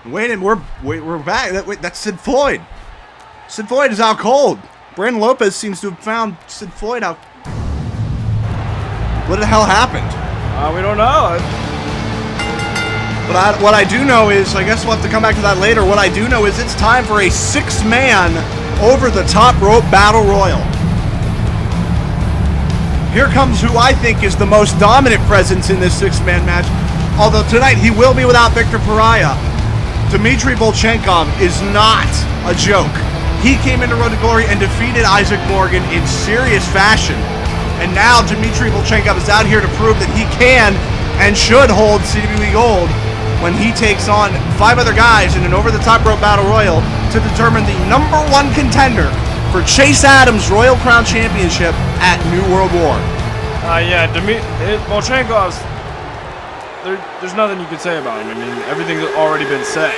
Wait, and we're back. That's Sid Floyd. Sid Floyd is out cold. Brandon Lopez seems to have found Sid Floyd out. What the hell happened? We don't know. But what I do know is, I guess we'll have to come back to that later. What I do know is it's time for a 6-man over-the-top rope battle royal. Here comes who I think is the most dominant presence in this 6-man match. Although tonight he will be without Victor Pariah. Dmitry Volchenkov is not a joke. He came into Road to Glory and defeated Isaac Morgan in serious fashion. And now Dmitry Volchenkov is out here to prove that he can and should hold CWE Gold when he takes on 5 other guys in an over-the-top rope battle royal to determine the #1 contender for Chase Adams' Royal Crown Championship at New World War. Yeah, Volchenkov's, there's nothing you could say about him. I mean, everything's already been said.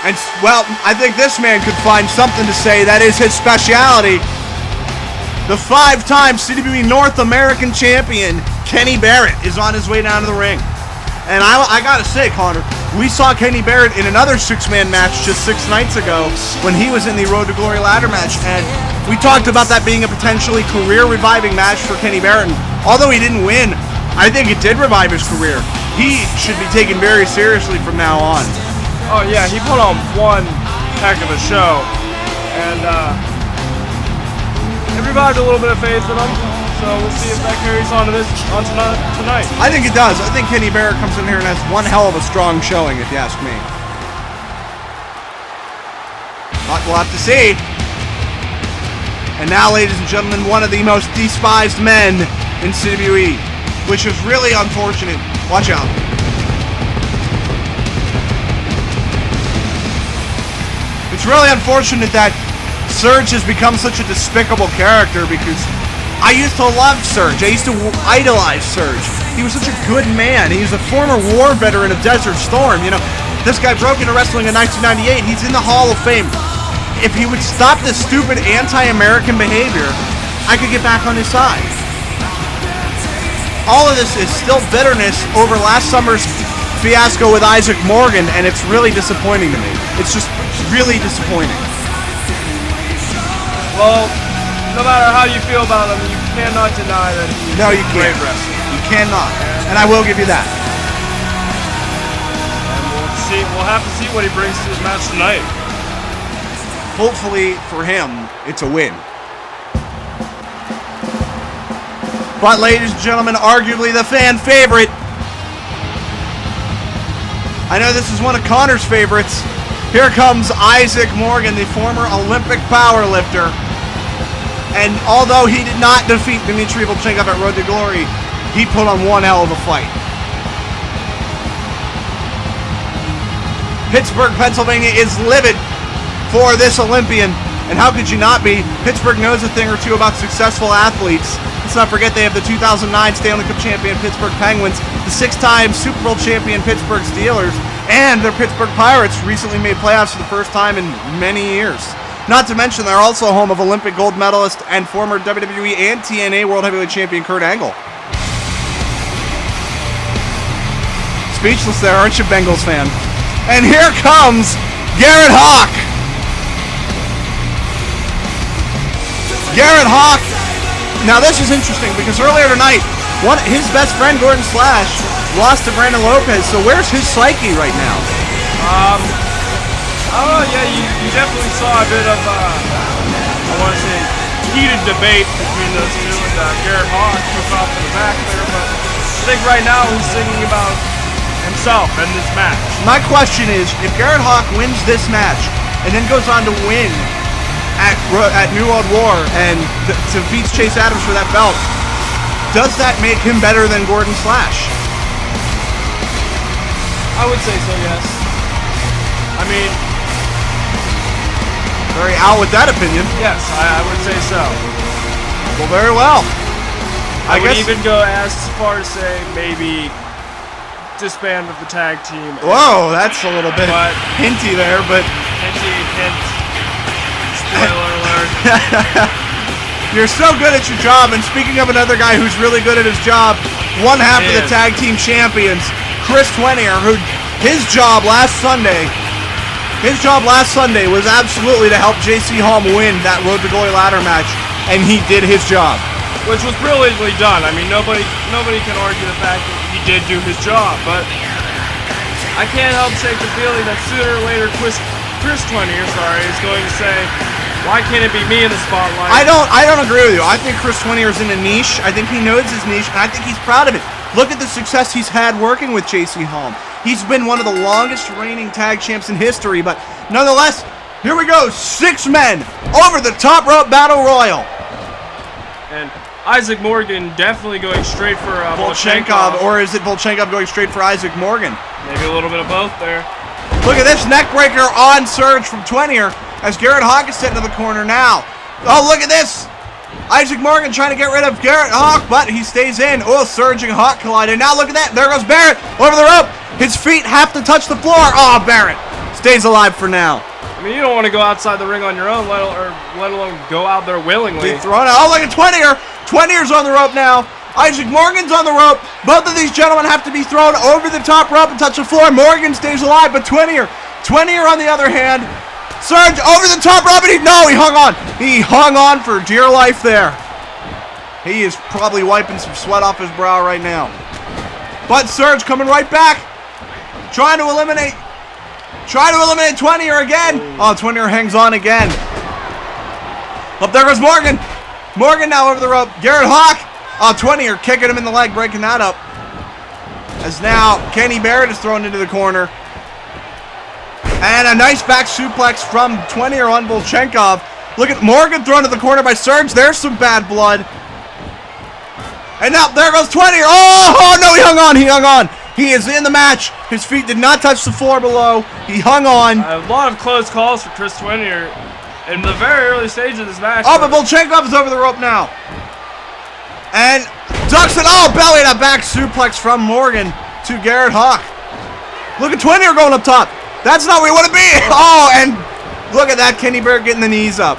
And, well, I think this man could find something to say. That is his specialty. The 5-time CWE North American champion, Kenny Barrett, is on his way down to the ring. And I gotta say, Connor, we saw Kenny Barrett in another 6-man match just 6 nights ago when he was in the Road to Glory ladder match. And we talked about that being a potentially career-reviving match for Kenny Barrett. And although he didn't win, I think it did revive his career. He should be taken very seriously from now on. Oh, yeah, he put on one heck of a show. And it revived a little bit of faith in him. So we'll see if that carries on tonight. I think it does. I think Kenny Barrett comes in here and has one hell of a strong showing, if you ask me. But we'll have to see. And now, ladies and gentlemen, one of the most despised men in CWE, which is really unfortunate. Watch out. It's really unfortunate that Surge has become such a despicable character because I used to love Surge. I used to idolize Surge. He was such a good man. He's a former war veteran of Desert Storm. You know, this guy broke into wrestling in 1998. He's in the Hall of Fame. If he would stop this stupid anti-American behavior, I could get back on his side. All of this is still bitterness over last summer's fiasco with Isaac Morgan, and it's really disappointing to me. It's just really disappointing. Well, no matter how you feel about him, you cannot deny that he's a great wrestler. You cannot. And I will give you that. And we'll have to see what he brings to his match tonight. Hopefully for him, it's a win. But ladies and gentlemen, arguably the fan favorite. I know this is one of Connor's favorites. Here comes Isaac Morgan, the former Olympic powerlifter. And although he did not defeat Dmitry Volchenkov at Road to Glory, he put on one hell of a fight. Pittsburgh, Pennsylvania is livid for this Olympian. And how could you not be? Pittsburgh knows a thing or two about successful athletes. Let's not forget they have the 2009 Stanley Cup champion Pittsburgh Penguins, the 6-time Super Bowl champion Pittsburgh Steelers, and their Pittsburgh Pirates recently made playoffs for the first time in many years. Not to mention, they're also home of Olympic gold medalist and former WWE and TNA World Heavyweight Champion Kurt Angle. Speechless there, aren't you, Bengals fan? And here comes Garrett Hawk. Garrett Hawk. Now this is interesting because earlier tonight, his best friend Gordon Slash lost to Brandon Lopez. So where's his psyche right now? Oh, yeah, you definitely saw a bit of, I want to say, heated debate between those two, and Garrett Hawk took off to the back there, but I think right now he's thinking about himself and this match. My question is, if Garrett Hawk wins this match and then goes on to win at New World War and defeats Chase Adams for that belt, does that make him better than Gordon Slash? I would say so, yes. I mean, very out with that opinion. Yes, I would say so. Well, very well. I would even go as far as say maybe disband of the tag team. Whoa, that's a little bit hinty there, but hint. Spoiler alert. You're so good at your job, and speaking of another guy who's really good at his job, one half of the tag team champions, Chris Twenier, who his job last Sunday was absolutely to help JC Holm win that Road to Glory ladder match, and he did his job. Which was brilliantly done. I mean, nobody can argue the fact that he did do his job, but I can't help shake the feeling that sooner or later Chris 20 is going to say, why can't it be me in the spotlight? I don't agree with you. I think Chris 20 is in a niche. I think he knows his niche, and I think he's proud of it. Look at the success he's had working with JC Holm. He's been one of the longest reigning tag champs in history, but nonetheless, here we go. 6 men over the top rope battle royal. And Isaac Morgan definitely going straight for Volchenkov, or is it Volchenkov going straight for Isaac Morgan? Maybe a little bit of both there. Look at this neck breaker on Surge from 20er as Garrett Hawk is sent to the corner now. Oh, look at this. Isaac Morgan trying to get rid of Garrett Hawk, but he stays in. Oh, Surge and Hawk collided. Now look at that. There goes Barrett over the rope. His feet have to touch the floor. Oh, Barrett stays alive for now. I mean, you don't want to go outside the ring on your own, let alone go out there willingly. Be thrown out. Oh, look at 20er. 20er's on the rope now. Isaac Morgan's on the rope. Both of these gentlemen have to be thrown over the top rope and touch the floor. Morgan stays alive, but 20er on the other hand. Surge over the top rope, and he hung on. He hung on for dear life there. He is probably wiping some sweat off his brow right now. But Surge coming right back. Trying to eliminate 20er again. Oh, 20er hangs on again. Up there goes Morgan. Morgan now over the rope. Garrett Hawk. Oh, 20er kicking him in the leg, breaking that up. As now Kenny Barrett is thrown into the corner. And a nice back suplex from 20er on Volchenkov. Look at Morgan thrown to the corner by Surge. There's some bad blood. And now there goes 20er. Oh no, he hung on. He is in the match. His feet did not touch the floor below. He hung on. A lot of close calls for Chris 20er in the very early stage of this match. Oh, but Volchenkov is over the rope now. And ducks it. Oh, belly and a back suplex from Morgan to Garrett Hawk. Look at 20er going up top. That's not where you want to be. Oh, and look at that. Kenny Barrett getting the knees up.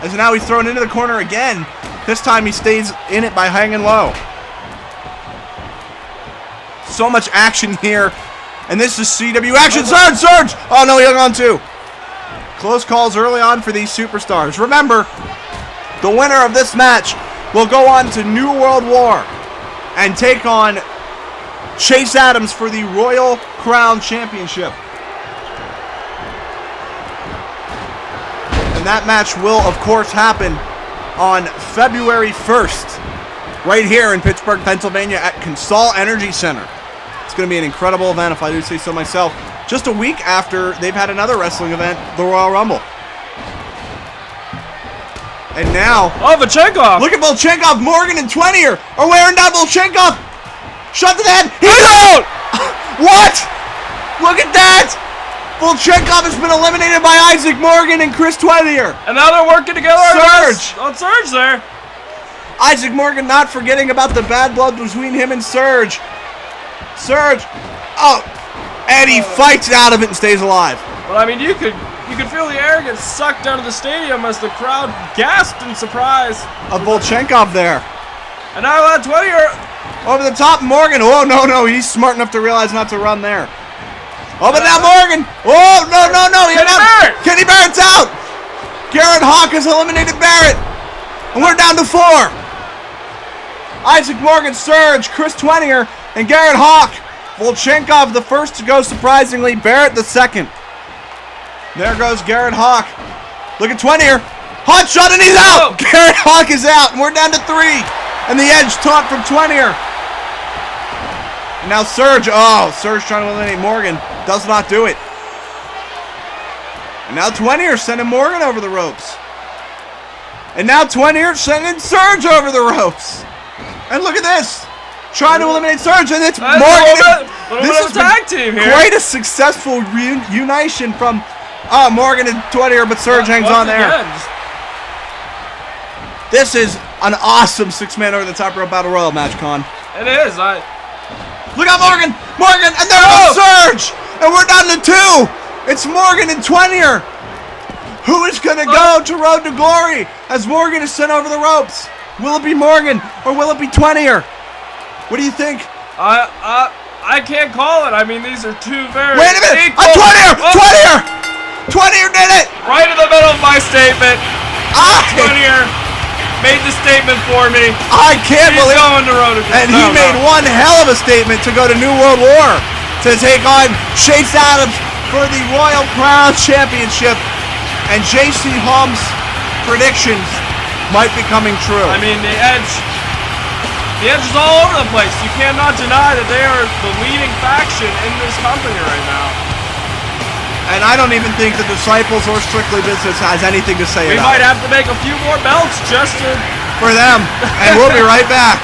As now he's thrown into the corner again. This time he stays in it by hanging low. So much action here. And this is CW action. Surge! Oh, no, he hung on too. Close calls early on for these superstars. Remember, the winner of this match will go on to New World War and take on Chase Adams for the Royal Crown Championship. And that match will, of course, happen on February 1st, right here in Pittsburgh, Pennsylvania at Consol Energy Center. It's going to be an incredible event, if I do say so myself. Just a week after they've had another wrestling event, the Royal Rumble. And now... Oh, Volchenkov! Look at Volchenkov. Morgan and 20er are wearing down Volchenkov. Shot to the head. He's out! What? Look at that! Volchenkov has been eliminated by Isaac Morgan and Chris 20er. And now they're working together on Surge there. Isaac Morgan not forgetting about the bad blood between him and Surge. Surge. Oh. And he fights out of it and stays alive. But I mean, you could feel the air get sucked out of the stadium as the crowd gasped in surprise. Of Volchenkov there. And now that 20er... Over the top, Morgan. Oh, no. He's smart enough to realize not to run there. Oh, but now Morgan. Oh, no. Kenny Barrett's out. Garrett Hawk has eliminated Barrett. And we're down to 4. Isaac Morgan, Surge, Chris 20er, and Garrett Hawk. Volchenkov the first to go, surprisingly. Barrett the second. There goes Garrett Hawk. Look at 20er. Hot shot, and he's out. Garrett Hawk is out, and we're down to 3. And the edge taunt from 20er. And now Surge. Oh, Surge trying to eliminate Morgan. Does not do it. And now 20er sending Morgan over the ropes. And now 20er sending Surge over the ropes. And look at this. Trying to eliminate Surge, and it's Morgan. This is a tag team here. Quite a successful reunition from Morgan and 20er, but Surge hangs on there. This is an awesome 6-man over the top rope battle royal match, Con. It is. Look out, Morgan, and there goes Surge, and we're down to 2. It's Morgan and 20er. Who is going to go to Road to Glory as Morgan is sent over the ropes? Will it be Morgan or will it be 20er? What do you think? I I can't call it. I mean, these are two very Wait a minute! equal. A 20er! Oh, 20er! 20er did it! right in the middle of my statement. 20er made the statement for me. I can't He's believe going to road again. And he made one hell of a statement to go to New World War to take on Chase Adams for the Royal Crown Championship. And JC Holmes' predictions might be coming true. I mean, the edge is all over the place. You cannot deny that they are the leading faction in this company right now. And I don't even think the Disciples or Strictly Business has anything to say We about might it. have to make a few more belts just to... For them. And we'll be right back.